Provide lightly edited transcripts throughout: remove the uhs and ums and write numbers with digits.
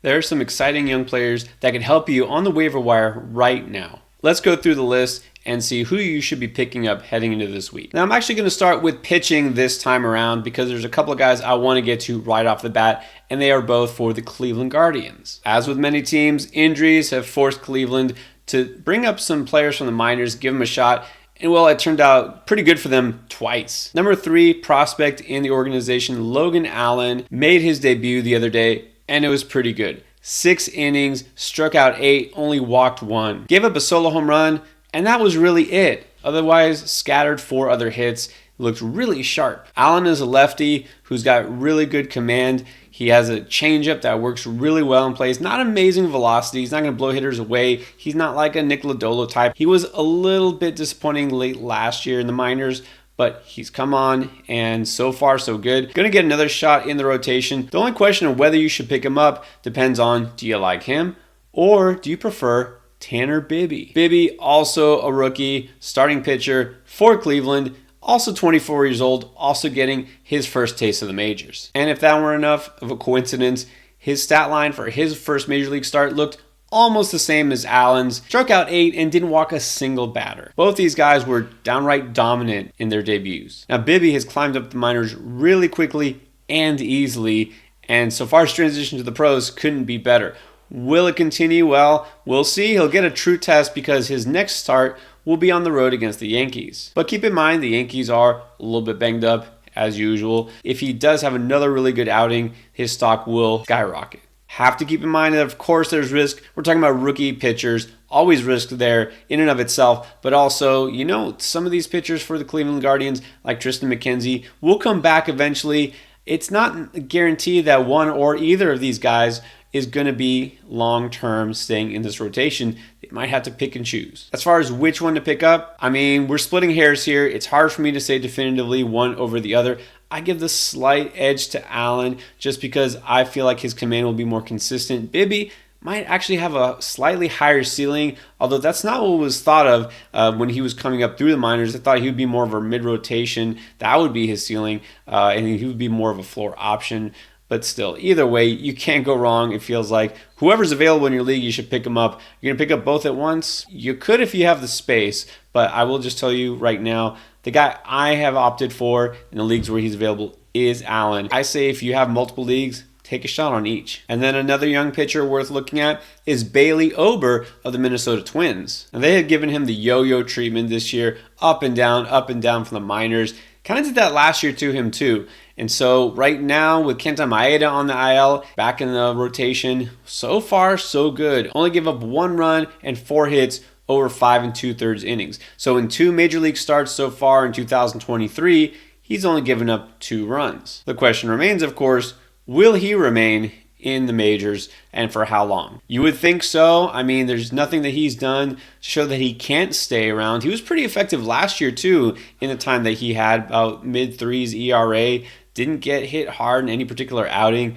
There are some exciting young players that can help you on the waiver wire right now. Let's go through the list and see who you should be picking up heading into this week. Now, I'm actually going to start with pitching this time around because there's a couple of guys I want to get to right off the bat, and they are both for the Cleveland Guardians. As with many teams, injuries have forced Cleveland to bring up some players from the minors, give them a shot, and well, it turned out pretty good for them twice. Number 3 prospect in the organization, Logan Allen, made his debut the other day, and it was pretty good. 6 innings, struck out 8, only walked 1. Gave up a solo home run, and that was really it. Otherwise, scattered 4 other hits. Looked really sharp. Allen is a lefty who's got really good command. He has a changeup that works really well and plays not amazing velocity. He's not going to blow hitters away. He's not like a Nick Lodolo type. He was a little bit disappointing late last year in the minors, but he's come on, and so far so good. Going to get another shot in the rotation. The only question of whether you should pick him up depends on, do you like him or do you prefer Tanner Bibee? Bibee, also a rookie, starting pitcher for Cleveland, also 24 years old, also getting his first taste of the majors. And if that weren't enough of a coincidence, his stat line for his first major league start looked almost the same as Allen's. Struck out 8 and didn't walk a single batter. Both these guys were downright dominant in their debuts. Now, Bibee has climbed up the minors really quickly and easily, and so far his transition to the pros couldn't be better. Will it continue? Well, we'll see. He'll get a true test because his next start will be on the road against the Yankees. But keep in mind, the Yankees are a little bit banged up, as usual. If he does have another really good outing, his stock will skyrocket. Have to keep in mind that, of course, there's risk. We're talking about rookie pitchers. Always risk there in and of itself. But also, some of these pitchers for the Cleveland Guardians, like Tristan McKenzie, will come back eventually. It's not guaranteed that one or either of these guys is going to be long-term staying in this rotation. They might have to pick and choose. As far as which one to pick up, we're splitting hairs here. It's hard for me to say definitively one over the other. I give the slight edge to Allen just because I feel like his command will be more consistent. Bibee might actually have a slightly higher ceiling, although that's not what was thought of when he was coming up through the minors. I thought he would be more of a mid-rotation. That would be his ceiling, and he would be more of a floor option. But still, either way, you can't go wrong. It feels like whoever's available in your league, you should pick them up. You're going to pick up both at once? You could if you have the space, but I will just tell you right now, the guy I have opted for in the leagues where he's available is Allen. I say if you have multiple leagues, take a shot on each. And then another young pitcher worth looking at is Bailey Ober of the Minnesota Twins. And they had given him the yo-yo treatment this year, up and down from the minors. Kind of did that last year to him too. And so right now with Kenta Maeda on the IL, back in the rotation, so far so good. Only gave up 1 run and 4 hits over 5 2/3 innings. So in 2 major league starts so far in 2023, he's only given up 2 runs. The question remains, of course, will he remain in the majors and for how long? You would think so. There's nothing that he's done to show that he can't stay around. He was pretty effective last year too in the time that he had, about mid-3s ERA. Didn't get hit hard in any particular outing.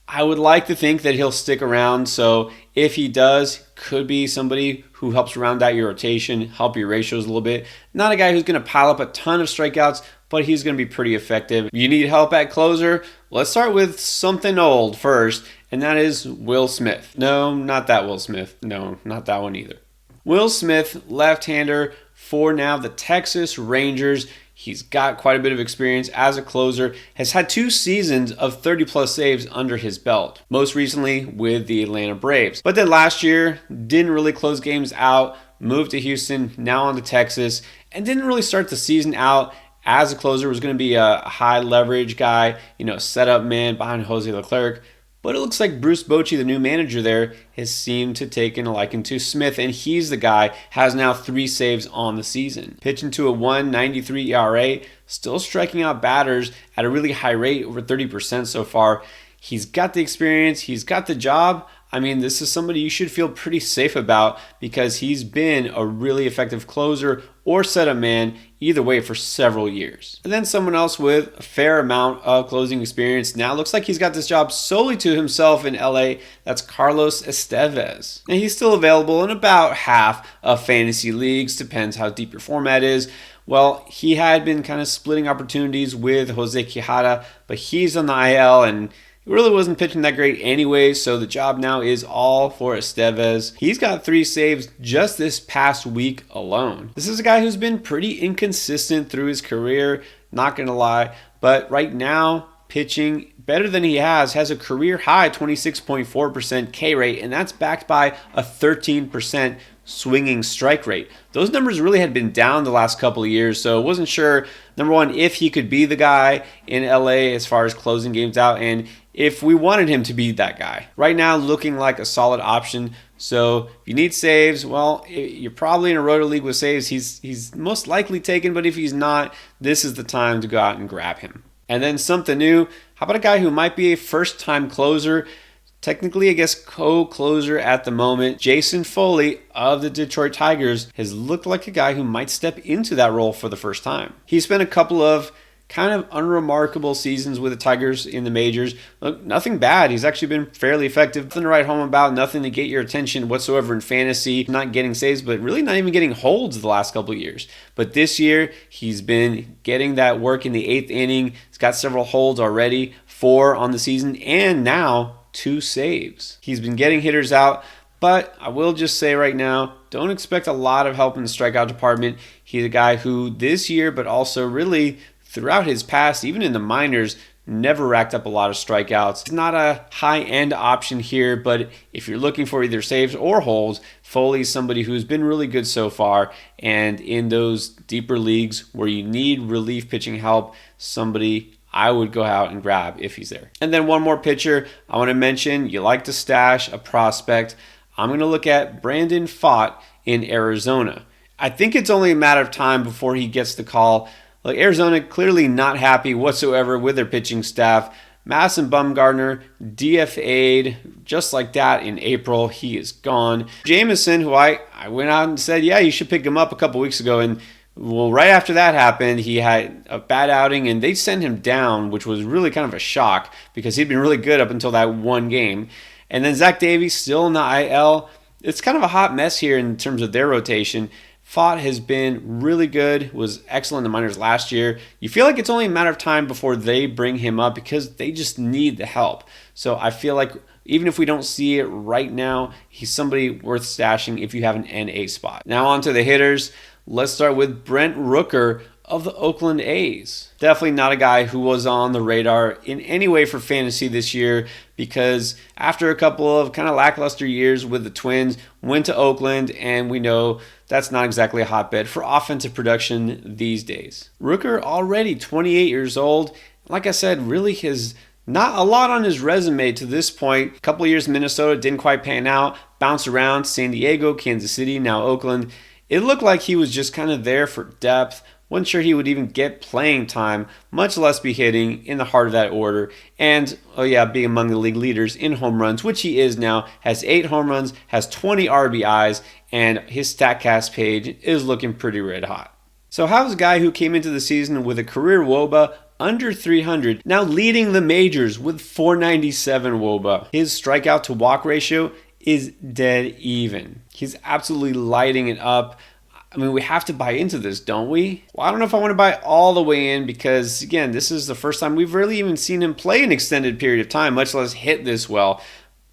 I would like to think that he'll stick around. So if he does, could be somebody who helps round out your rotation, help your ratios a little bit. Not a guy who's going to pile up a ton of strikeouts, but he's going to be pretty effective. You need help at closer? Let's start with something old first, and that is Will Smith. No, not that Will Smith. No, not that one either. Will Smith, left-hander for now the Texas Rangers. He's got quite a bit of experience as a closer, has had 2 seasons of 30-plus saves under his belt, most recently with the Atlanta Braves. But then last year, didn't really close games out, moved to Houston, now on to Texas, and didn't really start the season out as a closer. Was going to be a high leverage guy, setup man behind Jose Leclerc. But it looks like Bruce Bochy, the new manager there, has seemed to take a liking to Smith, and he's the guy, has now 3 saves on the season. Pitching to a 1.93 ERA, still striking out batters at a really high rate, over 30% so far. He's got the experience, he's got the job. This is somebody you should feel pretty safe about because he's been a really effective closer or setup man either way for several years. And then someone else with a fair amount of closing experience now looks like he's got this job solely to himself in LA. That's Carlos Estevez. And he's still available in about half of fantasy leagues, depends how deep your format is. Well, he had been kind of splitting opportunities with Jose Quijada, but he's on the IL and He really wasn't pitching that great anyway, so the job now is all for Estevez. He's got 3 saves just this past week alone. This is a guy who's been pretty inconsistent through his career, not gonna lie, but right now, pitching better than he has a career high 26.4% K rate, and that's backed by a 13% swinging strike rate. Those numbers really had been down the last couple of years, so wasn't sure, number one, if he could be the guy in LA as far as closing games out, and if we wanted him to be that guy. Right now, looking like a solid option. So if you need saves, well, you're probably in a roto league with saves. He's most likely taken, but if he's not, this is the time to go out and grab him. And then something new, how about a guy who might be a first-time closer? Technically, I guess co-closer at the moment. Jason Foley of the Detroit Tigers has looked like a guy who might step into that role for the first time. He spent a couple of kind of unremarkable seasons with the Tigers in the majors. Look, nothing bad. He's actually been fairly effective. Nothing to write home about, nothing to get your attention whatsoever in fantasy. Not getting saves, but really not even getting holds the last couple of years. But this year, he's been getting that work in the 8th inning. He's got several holds already, 4 on the season, and now 2 saves. He's been getting hitters out, but I will just say right now, don't expect a lot of help in the strikeout department. He's a guy who this year, but also really throughout his past, even in the minors, never racked up a lot of strikeouts. It's not a high-end option here, but if you're looking for either saves or holds, Foley's somebody who's been really good so far, and in those deeper leagues where you need relief pitching help, somebody I would go out and grab if he's there. And then one more pitcher I want to mention, you like to stash a prospect. I'm going to look at Brandon Pfaadt in Arizona. I think it's only a matter of time before he gets the call. Like, Arizona clearly not happy whatsoever with their pitching staff. Madison Bumgarner DFA'd just like that in April. He is gone. Jameson, who I went out and said, yeah, you should pick him up a couple weeks ago, and well, right after that happened, he had a bad outing, and they sent him down, which was really kind of a shock because he'd been really good up until that one game. And then Zach Davies still in the IL. It's kind of a hot mess here in terms of their rotation. Pfaadt has been really good, was excellent in the minors last year. You feel like it's only a matter of time before they bring him up because they just need the help. So I feel like even if we don't see it right now, he's somebody worth stashing if you have an NA spot. Now on to the hitters. Let's start with Brent Rooker of the Oakland A's. Definitely not a guy who was on the radar in any way for fantasy this year because after a couple of kind of lackluster years with the Twins, went to Oakland, and we know that's not exactly a hotbed for offensive production these days. Rooker already 28 years old. Like I said, really has not a lot on his resume to this point. A couple of years in Minnesota, didn't quite pan out. Bounced around San Diego, Kansas City, now Oakland. It looked like he was just kind of there for depth. Wasn't sure he would even get playing time, much less be hitting in the heart of that order. And, oh yeah, being among the league leaders in home runs, which he is now, has 8 home runs, has 20 RBIs, and his StatCast page is looking pretty red hot. So how's a guy who came into the season with a career WOBA under 300, now leading the majors with 497 WOBA? His strikeout to walk ratio is dead even. He's absolutely lighting it up. I mean, we have to buy into this, don't we? Well, I don't know if I want to buy all the way in because, again, this is the first time we've really even seen him play an extended period of time, much less hit this well.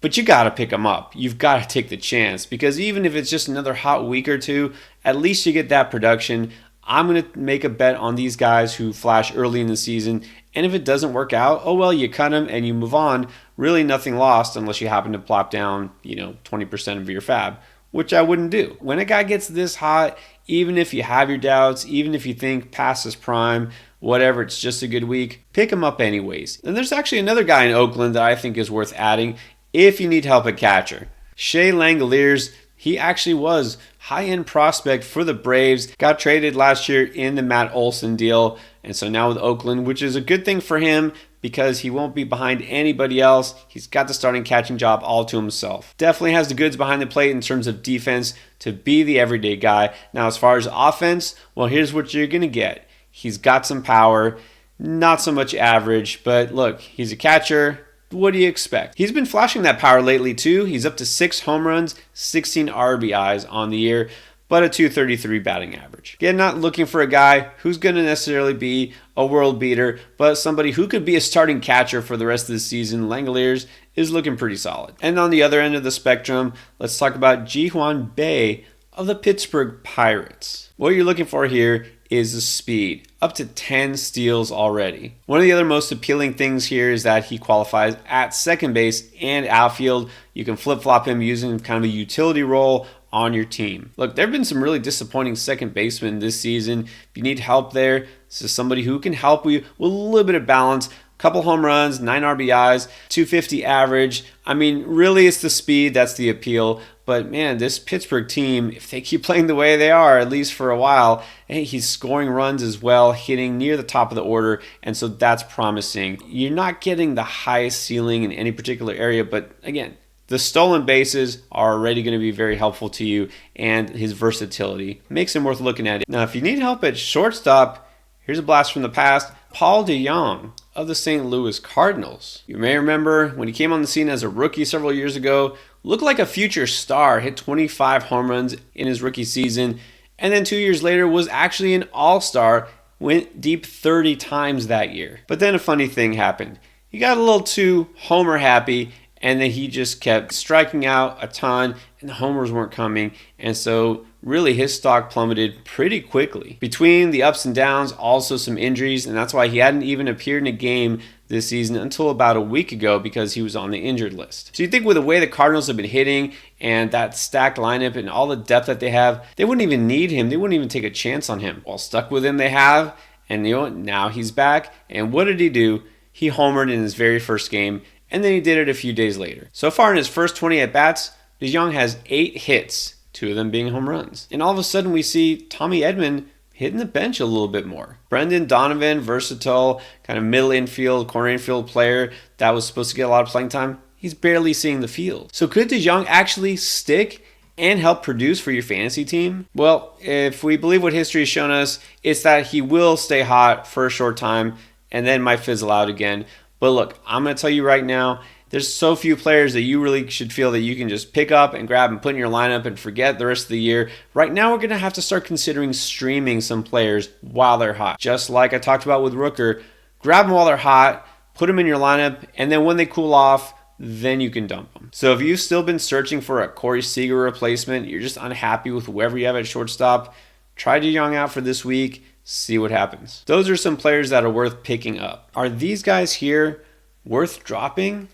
But you got to pick him up. You've got to take the chance because even if it's just another hot week or two, at least you get that production. I'm going to make a bet on these guys who flash early in the season. And if it doesn't work out, oh well, you cut them and you move on. Really nothing lost unless you happen to plop down, 20% of your fab, which I wouldn't do. When a guy gets this hot, even if you have your doubts, even if you think past his prime, whatever, it's just a good week, pick him up anyways. And there's actually another guy in Oakland that I think is worth adding if you need help at catcher. Shea Langoliers. He actually was high-end prospect for the Braves. Got traded last year in the Matt Olson deal. And so now with Oakland, which is a good thing for him because he won't be behind anybody else. He's got the starting catching job all to himself. Definitely has the goods behind the plate in terms of defense to be the everyday guy. Now, as far as offense, well, here's what you're going to get. He's got some power, not so much average, but look, he's a catcher. What do you expect? He's been flashing that power lately too. He's up to 6 home runs, 16 RBIs on the year. but a 233 batting average. Again, not looking for a guy who's going to necessarily be a world beater, but somebody who could be a starting catcher for the rest of the season. Langoliers is looking pretty solid. And on the other end of the spectrum, let's talk about Ji-hwan Bae of the Pittsburgh Pirates. What you're looking for here is the speed, up to 10 steals already. One of the other most appealing things here is that he qualifies at second base and outfield. You can flip-flop him using kind of a utility role on your team. Look, there have been some really disappointing second basemen this season. If you need help there, this is somebody who can help you with a little bit of balance. Couple home runs, 9 RBIs, 250 average. I mean, really it's the speed that's the appeal. But man, this Pittsburgh team, if they keep playing the way they are, at least for a while, hey, he's scoring runs as well, hitting near the top of the order, and so that's promising. You're not getting the highest ceiling in any particular area, but again, the stolen bases are already going to be very helpful to you, and his versatility makes him worth looking at. Now, if you need help at shortstop, here's a blast from the past. Paul DeJong of the St. Louis Cardinals. You may remember when he came on the scene as a rookie several years ago, looked like a future star, hit 25 home runs in his rookie season, and then 2 years later was actually an all-star, went deep 30 times that year. But then a funny thing happened. He got a little too homer happy, and then he just kept striking out a ton, and the homers weren't coming, and so really his stock plummeted pretty quickly. Between the ups and downs, also some injuries, and that's why he hadn't even appeared in a game this season until about a week ago because he was on the injured list. So you think with the way the Cardinals have been hitting and that stacked lineup and all the depth that they have, they wouldn't even need him. They wouldn't even take a chance on him. Well, stuck with him they have, and you know what? Now he's back, and what did he do? He homered in his very first game, and then he did it a few days later. So far in his first 20 at-bats, DeJong has 8 hits, 2 of them being home runs. And all of a sudden we see Tommy Edman hitting the bench a little bit more. Brendan Donovan, versatile, kind of middle infield, corner infield player that was supposed to get a lot of playing time, he's barely seeing the field. So could DeJong actually stick and help produce for your fantasy team? Well, if we believe what history has shown us, it's that he will stay hot for a short time and then might fizzle out again. But look, I'm going to tell you right now, there's so few players that you really should feel that you can just pick up and grab and put in your lineup and forget the rest of the year. Right now, we're going to have to start considering streaming some players while they're hot. Just like I talked about with Rooker, grab them while they're hot, put them in your lineup, and then when they cool off, then you can dump them. So if you've still been searching for a Corey Seager replacement, you're just unhappy with whoever you have at shortstop, try DeJong out for this week, see what happens. Those are some players that are worth picking up. Are these guys here worth dropping?